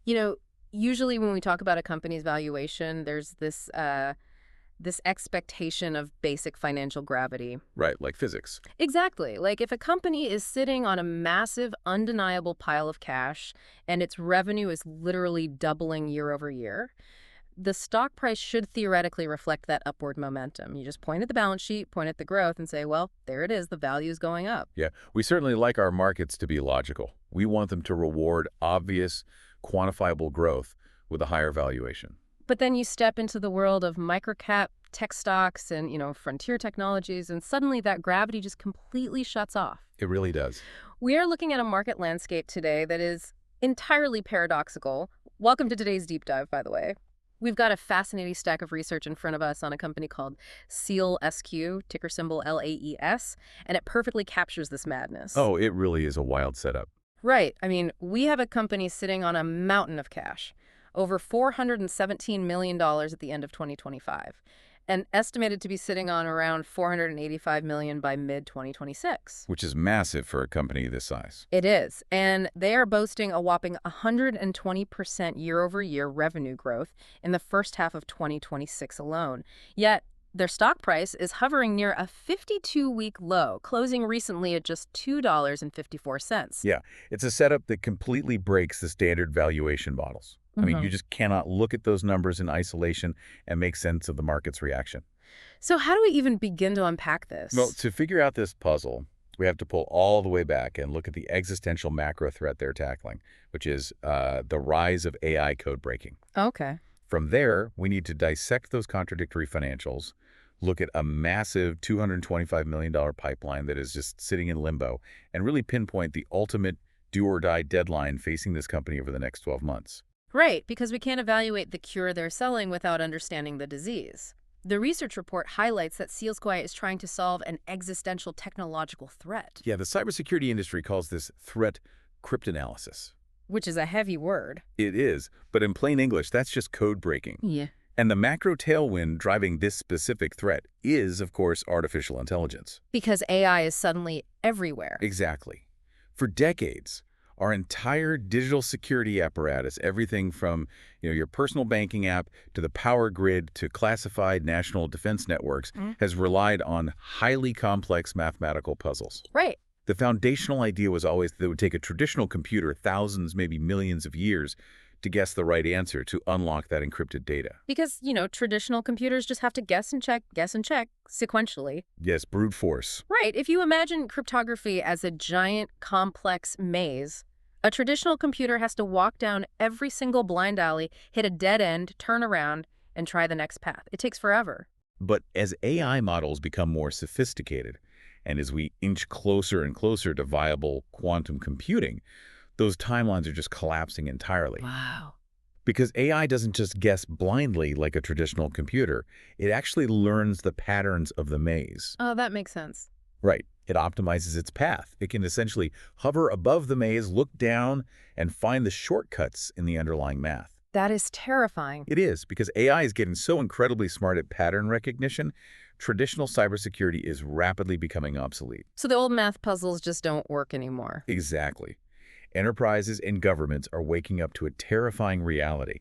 You know, usually when we talk about a company's valuation, there's this expectation of basic financial gravity. Right, like physics. Exactly. Like if a company is sitting on a massive, undeniable pile of cash and its revenue is literally doubling year over year, the stock price should theoretically reflect that upward momentum. You just point at the balance sheet, point at the growth, and say, well, there it is, the value is going up. Yeah, we certainly like our markets to be logical. We want them to reward obvious, quantifiable growth with a higher valuation. But then you step into the world of microcap tech stocks and, frontier technologies, and suddenly that gravity just completely shuts off. It really does. We are looking at a market landscape today that is entirely paradoxical. Welcome to today's deep dive, by the way. We've got a fascinating stack of research in front of us on a company called Sealsq, ticker symbol LAES, and it perfectly captures this madness. Oh, it really is a wild setup. Right. I mean, we have a company sitting on a mountain of cash, over $417 million at the end of 2025, and estimated to be sitting on around $485 million by mid-2026. Which is massive for a company this size. It is, and they are boasting a whopping 120% year-over-year revenue growth in the first half of 2026 alone. Yet, their stock price is hovering near a 52-week low, closing recently at just $2.54. Yeah, it's a setup that completely breaks the standard valuation models. I mean, you just cannot look at those numbers in isolation and make sense of the market's reaction. So how do we even begin to unpack this? Well, to figure out this puzzle, we have to pull all the way back and look at the existential macro threat they're tackling, which is the rise of AI code breaking. Okay. From there, we need to dissect those contradictory financials, look at a massive $225 million pipeline that is just sitting in limbo, and really pinpoint the ultimate do-or-die deadline facing this company over the next 12 months. Right, because we can't evaluate the cure they're selling without understanding the disease. The research report highlights that Sealsq is trying to solve an existential technological threat. Yeah, the cybersecurity industry calls this threat cryptanalysis. Which is a heavy word. It is, but in plain English, that's just code breaking. Yeah. And the macro tailwind driving this specific threat is, of course, artificial intelligence. Because AI is suddenly everywhere. Exactly. For decades, our entire digital security apparatus, everything from your personal banking app to the power grid to classified national defense networks, has relied on highly complex mathematical puzzles. Right. The foundational idea was always that it would take a traditional computer thousands, maybe millions of years to guess the right answer to unlock that encrypted data. Because, traditional computers just have to guess and check sequentially. Yes, brute force. Right. If you imagine cryptography as a giant, complex maze, a traditional computer has to walk down every single blind alley, hit a dead end, turn around, and try the next path. It takes forever. But as AI models become more sophisticated, and as we inch closer and closer to viable quantum computing, those timelines are just collapsing entirely. Wow. Because AI doesn't just guess blindly like a traditional computer. It actually learns the patterns of the maze. Oh, that makes sense. Right. It optimizes its path. It can essentially hover above the maze, look down, and find the shortcuts in the underlying math. That is terrifying. It is, because AI is getting so incredibly smart at pattern recognition, traditional cybersecurity is rapidly becoming obsolete. So the old math puzzles just don't work anymore. Exactly. Enterprises and governments are waking up to a terrifying reality.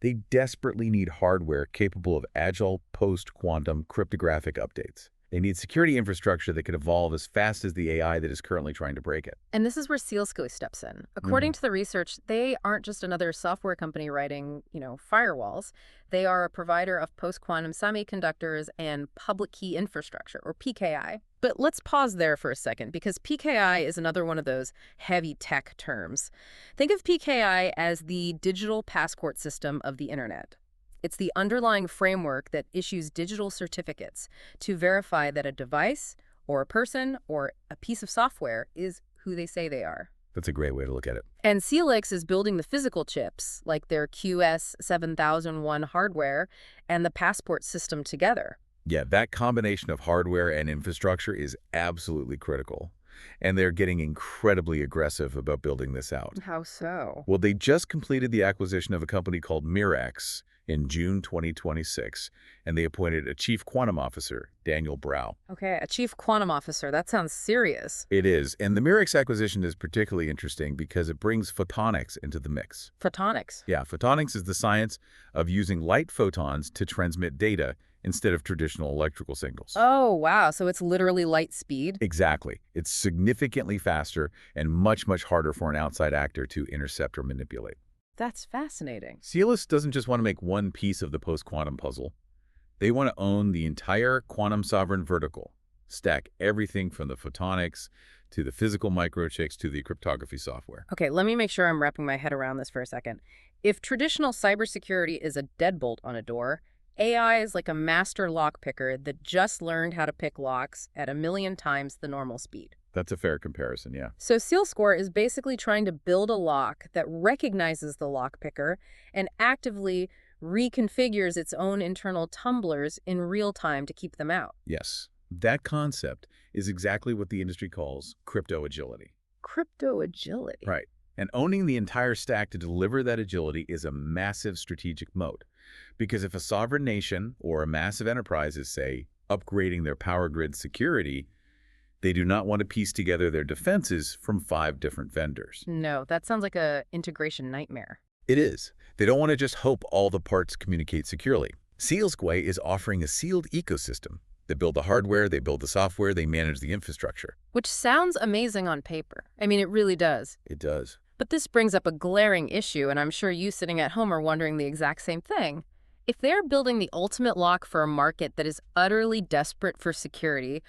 They desperately need hardware capable of agile post-quantum cryptographic updates. They need security infrastructure that can evolve as fast as the AI that is currently trying to break it. And this is where Sealsq steps in. According to the research, they aren't just another software company writing, firewalls. They are a provider of post-quantum semiconductors and public key infrastructure, or PKI. But let's pause there for a second, because PKI is another one of those heavy tech terms. Think of PKI as the digital passport system of the internet. It's the underlying framework that issues digital certificates to verify that a device or a person or a piece of software is who they say they are. That's a great way to look at it. And Sealsq is building the physical chips, like their QS7001 hardware and the passport system together. Yeah, that combination of hardware and infrastructure is absolutely critical. and they're getting incredibly aggressive about building this out. How so? Well, they just completed the acquisition of a company called Mirax in June 2026, and they appointed a chief quantum officer, Daniel Brau. Okay, a chief quantum officer. That sounds serious. It is, and the Mirax acquisition is particularly interesting because it brings photonics into the mix. Photonics. Yeah, photonics is the science of using light photons to transmit data instead of traditional electrical signals. Oh, wow. So it's literally light speed? Exactly. It's significantly faster and much, much harder for an outside actor to intercept or manipulate. That's fascinating. Sealsq doesn't just want to make one piece of the post-quantum puzzle. They want to own the entire quantum sovereign vertical, stack everything from the photonics to the physical microchips to the cryptography software. Okay, let me make sure I'm wrapping my head around this for a second. If traditional cybersecurity is a deadbolt on a door, AI is like a master lock picker that just learned how to pick locks at 1,000,000 times the normal speed. That's a fair comparison, yeah. So Sealsq is basically trying to build a lock that recognizes the lock picker and actively reconfigures its own internal tumblers in real time to keep them out. Yes, that concept is exactly what the industry calls crypto agility. Crypto agility. Right. And owning the entire stack to deliver that agility is a massive strategic moat. Because if a sovereign nation or a massive enterprise is, say, upgrading their power grid security, they do not want to piece together their defenses from 5 different vendors. No, that sounds like a integration nightmare. It is. They don't want to just hope all the parts communicate securely. Sealsq is offering a sealed ecosystem. They build the hardware, they build the software, they manage the infrastructure. Which sounds amazing on paper. I mean, it really does. It does. But this brings up a glaring issue, and I'm sure you sitting at home are wondering the exact same thing. If they're building the ultimate lock for a market that is utterly desperate for security,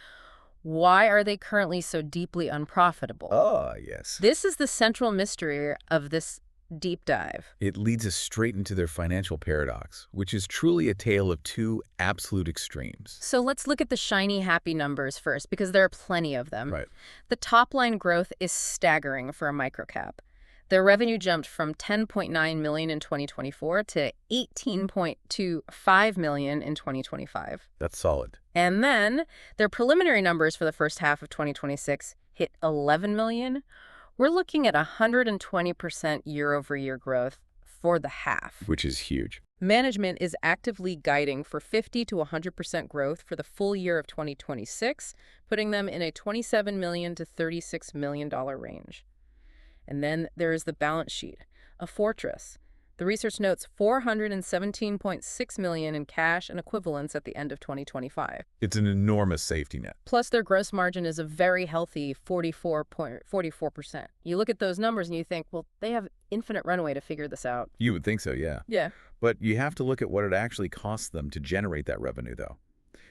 why are they currently so deeply unprofitable? Ah, yes. This is the central mystery of this deep dive. It leads us straight into their financial paradox, which is truly a tale of 2 absolute extremes. So let's look at the shiny, happy numbers first, because there are plenty of them. Right. The top-line growth is staggering for a microcap. Their revenue jumped from $10.9 million in 2024 to $18.25 million in 2025. That's solid. And then their preliminary numbers for the first half of 2026 hit $11 million. We're looking at 120% year-over-year growth for the half. Which is huge. Management is actively guiding for 50 to 100% growth for the full year of 2026, putting them in a $27 million to $36 million range. And then there is the balance sheet, a fortress. The research notes $417.6 million in cash and equivalents at the end of 2025. It's an enormous safety net. Plus, their gross margin is a very healthy 44%. You look at those numbers and you think, well, they have infinite runway to figure this out. You would think so, yeah. Yeah. But you have to look at what it actually costs them to generate that revenue, though.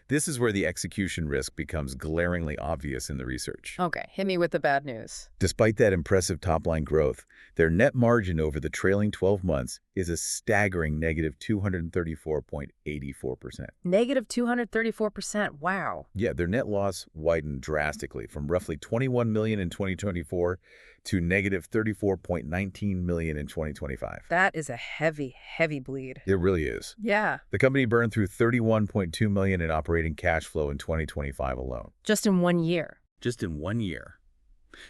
This is where the execution risk becomes glaringly obvious in the research. Okay, hit me with the bad news. Despite that impressive top-line growth, their net margin over the trailing 12 months is a staggering negative 234.84%. Negative 234%. Wow. Yeah, their net loss widened drastically from roughly $21 million in 2024 to negative $34.19 million in 2025. That is a heavy, heavy bleed. It really is. Yeah. The company burned through $31.2 million in operating cash flow in 2025 alone. Just in 1 year. Just in 1 year.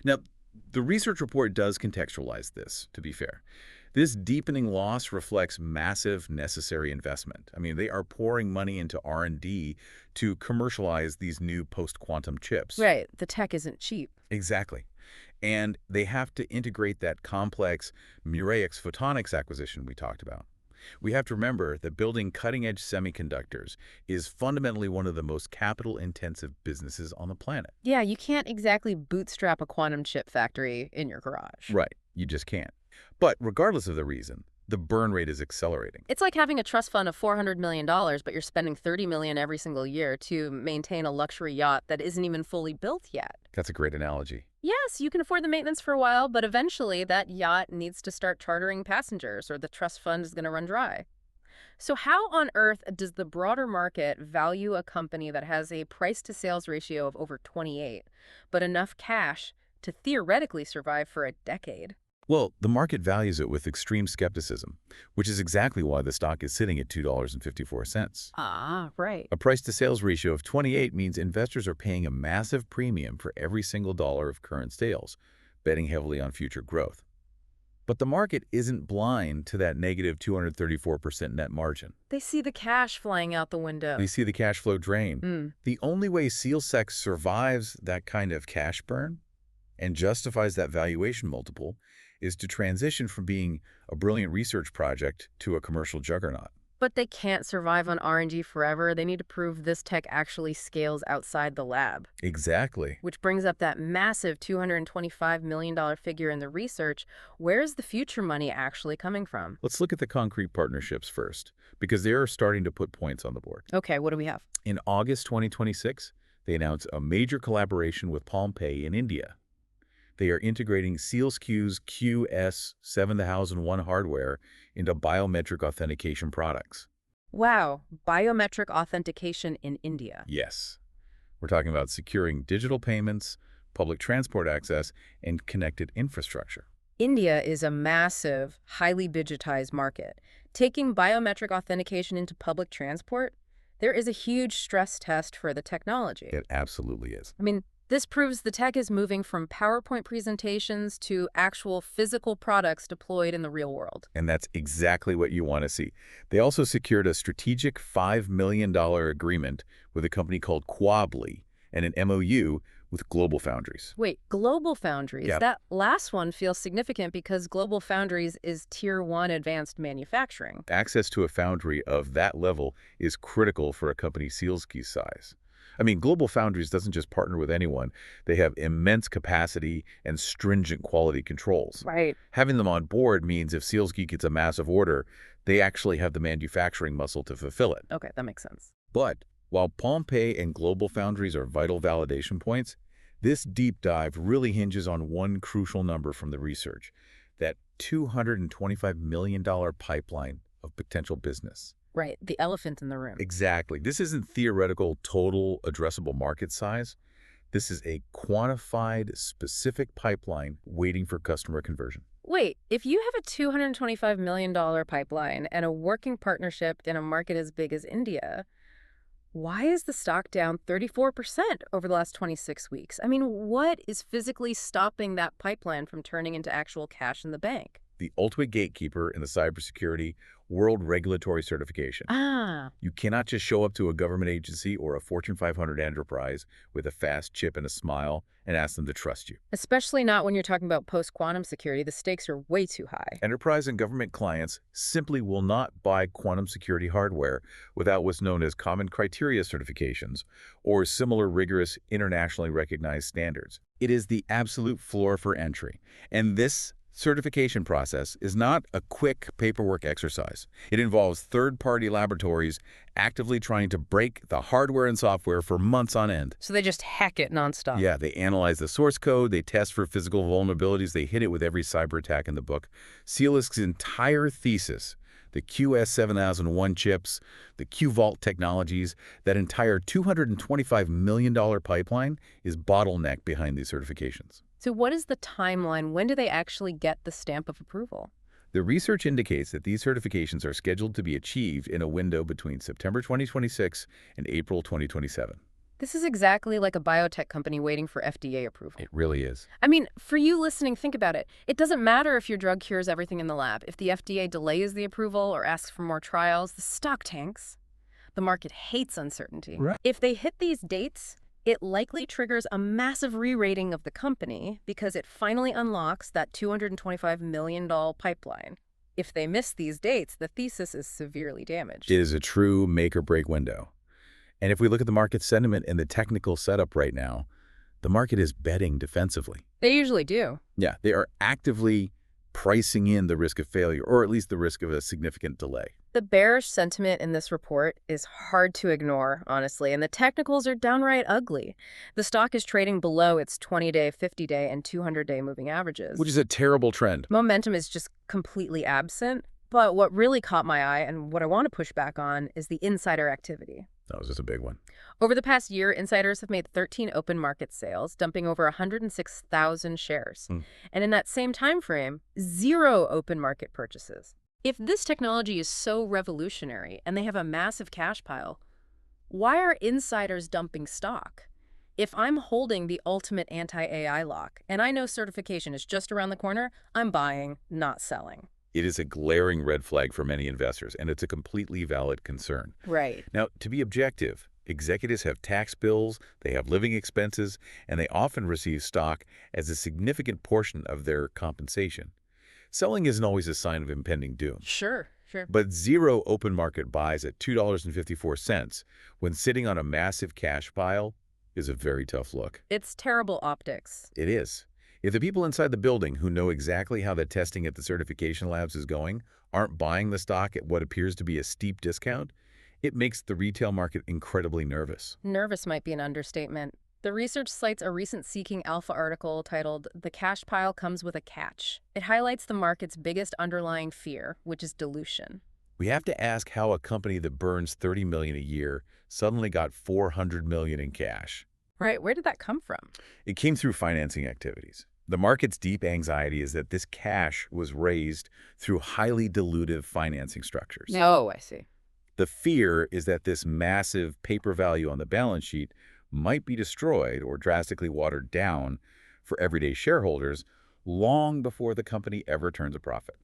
Now, the research report does contextualize this, to be fair. This deepening loss reflects massive necessary investment. I mean, they are pouring money into R&D to commercialize these new post-quantum chips. Right. The tech isn't cheap. Exactly. And they have to integrate that complex Mirax photonics acquisition we talked about. We have to remember that building cutting-edge semiconductors is fundamentally one of the most capital-intensive businesses on the planet. Yeah, you can't exactly bootstrap a quantum chip factory in your garage. Right. You just can't. But regardless of the reason, the burn rate is accelerating. It's like having a trust fund of $400 million, but you're spending $30 million every single year to maintain a luxury yacht that isn't even fully built yet. That's a great analogy. Yes, you can afford the maintenance for a while, but eventually that yacht needs to start chartering passengers or the trust fund is going to run dry. So how on earth does the broader market value a company that has a price-to-sales ratio of over 28, but enough cash to theoretically survive for a decade? Well, the market values it with extreme skepticism, which is exactly why the stock is sitting at $2.54. Ah, right. A price-to-sales ratio of 28 means investors are paying a massive premium for every single dollar of current sales, betting heavily on future growth. But the market isn't blind to that negative 234% net margin. They see the cash flying out the They window. see the cash flow drain. Mm. The only way Sealsq survives that kind of cash burn and justifies that valuation multiple is to transition from being a brilliant research project to a commercial juggernaut. But they can't survive on R&D forever. They need to prove this tech actually scales outside the lab. Exactly. Which brings up that massive $225 million figure in the research. Where's the future money actually coming from? Let's look at the concrete partnerships first, because they are starting to put points on the board. Okay, what do we have? In August 2026, they announced a major collaboration with PalmPay in India. They are integrating Sealsq's QS7001 hardware into biometric authentication products. Wow, biometric authentication in India. Yes. We're talking about securing digital payments, public transport access, and connected infrastructure. India is a massive, highly digitized market. Taking biometric authentication into public transport, there is a huge stress test for the technology. It absolutely is. I mean, this proves the tech is moving from PowerPoint presentations to actual physical products deployed in the real world. And that's exactly what you want to see. They also secured a strategic $5 million agreement with a company called Quably and an MOU with GlobalFoundries. Wait, GlobalFoundries? Yep. That last one feels significant because GlobalFoundries is Tier 1 advanced manufacturing. Access to a foundry of that level is critical for a company Sealsq's size. I mean, GlobalFoundries doesn't just partner with anyone. They have immense capacity and stringent quality controls. Right. Having them on board means if Sealsq gets a massive order, they actually have the manufacturing muscle to fulfill it. Okay, that makes sense. But while PalmPay and GlobalFoundries are vital validation points, this deep dive really hinges on one crucial number from the research, that $225 million pipeline of potential business. Right, the elephant in the room. Exactly. This isn't theoretical total addressable market size. This is a quantified, specific pipeline waiting for customer conversion. Wait, if you have a $225 million pipeline and a working partnership in a market as big as India, why is the stock down 34% over the last 26 weeks? I mean, what is physically stopping that pipeline from turning into actual cash in the bank? The ultimate gatekeeper in the cybersecurity world regulatory certification. Ah, You cannot just show up to a government agency or a Fortune 500 enterprise with a fast chip and a smile and ask them to trust you. especially not when you're talking about post-quantum security. The stakes are way too high. Enterprise and government clients simply will not buy quantum security hardware without what's known as common criteria certifications or similar rigorous internationally recognized standards. It is the absolute floor for entry. And this certification process is not a quick paperwork exercise. It involves third-party laboratories actively trying to break the hardware and software for months on end. So they just hack it nonstop. Yeah, they analyze the source code, they test for physical vulnerabilities, they hit it with every cyber attack in the book. Sealsq's entire thesis, the QS7001 chips, the QVault technologies, that entire $225 million pipeline is bottleneck behind these certifications. So what is the timeline? When do they actually get the stamp of approval? The research indicates that these certifications are scheduled to be achieved in a window between September 2026 and April 2027. This is exactly like a biotech company waiting for FDA approval. It really is. I mean, for you listening, think about it. It doesn't matter if your drug cures everything in the lab. If the FDA delays the approval or asks for more trials, the stock tanks. The market hates uncertainty. Right. If they hit these dates, it likely triggers a massive re-rating of the company because it finally unlocks that $225 million pipeline. If they miss these dates, the thesis is severely damaged. It is a true make-or-break window. And if we look at the market sentiment and the technical setup right now, the market is betting defensively. They usually do. Yeah, they are actively pricing in the risk of failure, or at least the risk of a significant delay. The bearish sentiment in this report is hard to ignore, honestly, and the technicals are downright ugly. The stock is trading below its 20-day, 50-day, and 200-day moving averages. Which is a terrible trend. Momentum is just completely absent. But what really caught my eye and what I want to push back on is the insider activity. That was just a big one. Over the past year, insiders have made 13 open market sales, dumping over 106,000 shares. Hmm. And in that same time frame, 0 open market purchases. If this technology is so revolutionary and they have a massive cash pile, why are insiders dumping stock? If I'm holding the ultimate anti-AI lock and I know certification is just around the corner, I'm buying, not selling. It is a glaring red flag for many investors, and it's a completely valid concern. Right. Now, to be objective, executives have tax bills, they have living expenses, and they often receive stock as a significant portion of their compensation. Selling isn't always a sign of impending doom. Sure. But 0 open market buys at $2.54 when sitting on a massive cash pile is a very tough look. It's terrible optics. It is. If the people inside the building who know exactly how the testing at the certification labs is going aren't buying the stock at what appears to be a steep discount, it makes the retail market incredibly nervous. Nervous might be an understatement. The research cites a recent Seeking Alpha article titled, "The Cash Pile Comes with a Catch." It highlights the market's biggest underlying fear, which is dilution. We have to ask how a company that burns $30 million a year suddenly got $400 million in cash. Right, where did that come from? It came through financing activities. The market's deep anxiety is that this cash was raised through highly dilutive financing structures. Oh, I see. The fear is that this massive paper value on the balance sheet might be destroyed or drastically watered down for everyday shareholders long before the company ever turns a profit.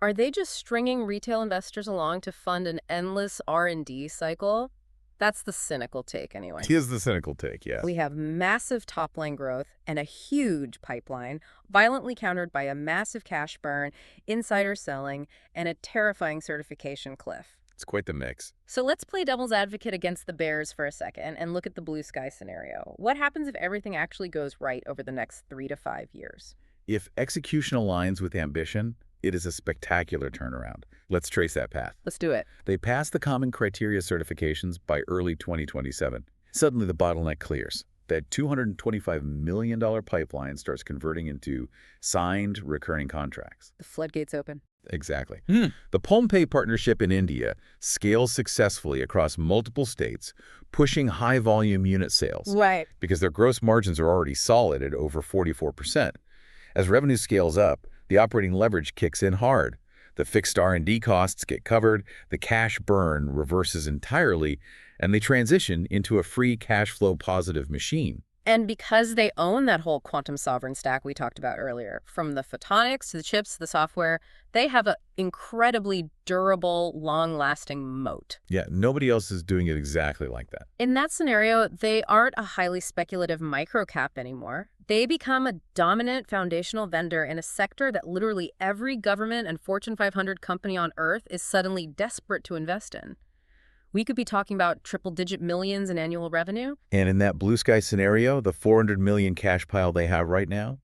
Are they just stringing retail investors along to fund an endless R&D cycle? That's the cynical take, anyway. Here's the cynical take, yes. We have massive top-line growth and a huge pipeline, violently countered by a massive cash burn, insider selling, and a terrifying certification cliff. It's quite the mix. So let's play devil's advocate against the bears for a second and look at the blue sky scenario. What happens if everything actually goes right over the next 3 to 5 years? If execution aligns with ambition, it is a spectacular turnaround. Let's trace that path. Let's do it. They pass the common criteria certifications by early 2027. Suddenly, the bottleneck clears. That $225 million pipeline starts converting into signed recurring contracts. The floodgates open. Exactly. The PalmPay partnership in India scales successfully across multiple states, pushing high-volume unit sales. Right. Because their gross margins are already solid at over 44%. As revenue scales up, the operating leverage kicks in hard. The fixed R&D costs get covered, the cash burn reverses entirely, and they transition into a free cash flow positive machine. And because they own that whole quantum sovereign stack we talked about earlier, from the photonics to the chips to the software, they have an incredibly durable, long-lasting moat. Yeah, nobody else is doing it exactly like that. In that scenario, they aren't a highly speculative microcap anymore. They become a dominant foundational vendor in a sector that literally every government and Fortune 500 company on Earth is suddenly desperate to invest in. We could be talking about triple-digit millions in annual revenue. And in that blue sky scenario, the $400 million cash pile they have right now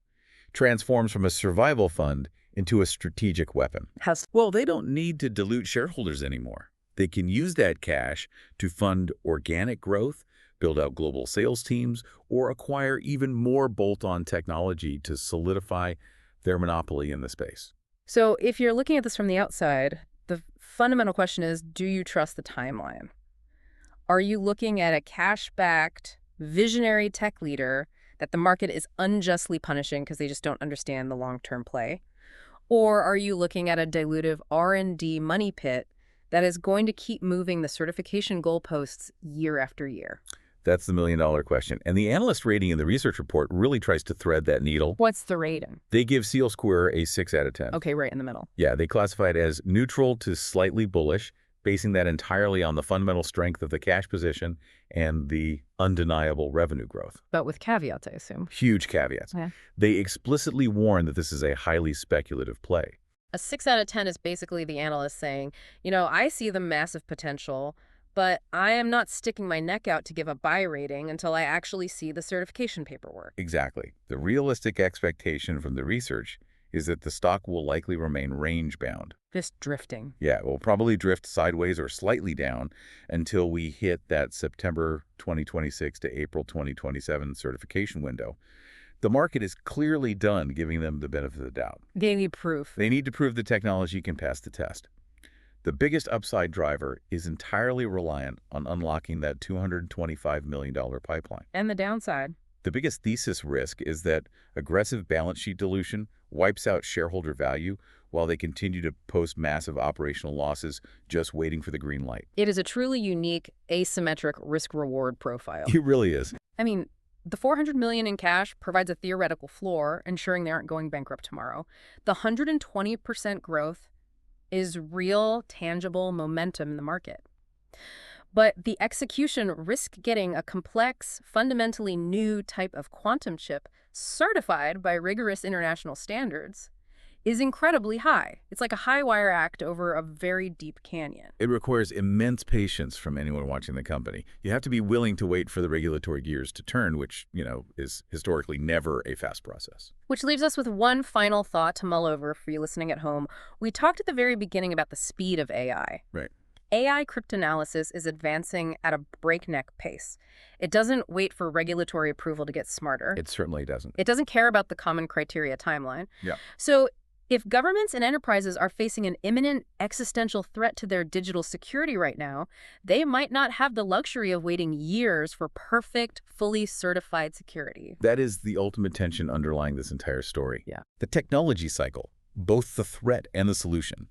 transforms from a survival fund into a strategic weapon. Well, they don't need to dilute shareholders anymore. They can use that cash to fund organic growth, build out global sales teams, or acquire even more bolt-on technology to solidify their monopoly in the space. So if you're looking at this from the outside, the fundamental question is, do you trust the timeline? Are you looking at a cash-backed, visionary tech leader that the market is unjustly punishing because they just don't understand the long-term play? Or are you looking at a dilutive R&D money pit that is going to keep moving the certification goalposts year after year? That's the million-dollar question. And the analyst rating in the research report really tries to thread that needle. What's the rating? They give Sealsq a 6 out of 10. Okay, right in the middle. Yeah, they classify it as neutral to slightly bullish, basing that entirely on the fundamental strength of the cash position and the undeniable revenue growth. But with caveats, I assume. Huge caveats. Yeah. They explicitly warn that this is a highly speculative play. A 6 out of 10 is basically the analyst saying, I see the massive potential, but I am not sticking my neck out to give a buy rating until I actually see the certification paperwork. Exactly. The realistic expectation from the research is that the stock will likely remain range-bound. This drifting. Yeah, it will probably drift sideways or slightly down until we hit that September 2026 to April 2027 certification window. The market is clearly done giving them the benefit of the doubt. They need proof. They need to prove the technology can pass the test. The biggest upside driver is entirely reliant on unlocking that $225 million pipeline. And the downside? The biggest thesis risk is that aggressive balance sheet dilution wipes out shareholder value while they continue to post massive operational losses just waiting for the green light. It is a truly unique, asymmetric risk-reward profile. It really is. I mean, the $400 million in cash provides a theoretical floor, ensuring they aren't going bankrupt tomorrow. The 120% growth is real, tangible momentum in the market. But the execution risk getting a complex, fundamentally new type of quantum chip certified by rigorous international standards is incredibly high. It's like a high wire act over a very deep canyon. It requires immense patience from anyone watching the company. You have to be willing to wait for the regulatory gears to turn, which, is historically never a fast process. Which leaves us with one final thought to mull over for you listening at home. We talked at the very beginning about the speed of AI. Right. AI cryptanalysis is advancing at a breakneck pace. It doesn't wait for regulatory approval to get smarter. It certainly doesn't. It doesn't care about the common criteria timeline. Yeah. So if governments and enterprises are facing an imminent existential threat to their digital security right now, they might not have the luxury of waiting years for perfect, fully certified security. That is the ultimate tension underlying this entire story. Yeah. The technology cycle, both the threat and the solution,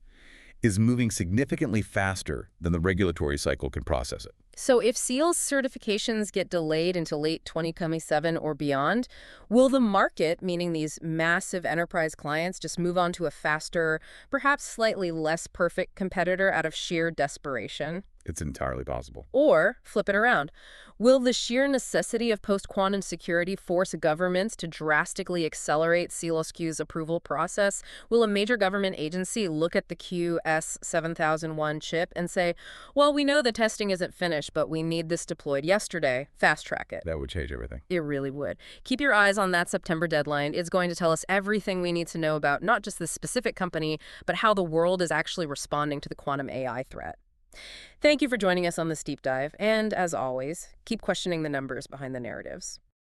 is moving significantly faster than the regulatory cycle can process it. So if Sealsq certifications get delayed until late 2027 or beyond, will the market, meaning these massive enterprise clients, just move on to a faster, perhaps slightly less perfect competitor out of sheer desperation? It's entirely possible. Or, flip it around, will the sheer necessity of post-quantum security force governments to drastically accelerate Sealsq's approval process? Will a major government agency look at the QS7001 chip and say, well, we know the testing isn't finished, but we need this deployed yesterday. Fast track it. That would change everything. It really would. Keep your eyes on that September deadline. It's going to tell us everything we need to know about not just the specific company, but how the world is actually responding to the quantum AI threat. Thank you for joining us on this deep dive, and as always, keep questioning the numbers behind the narratives.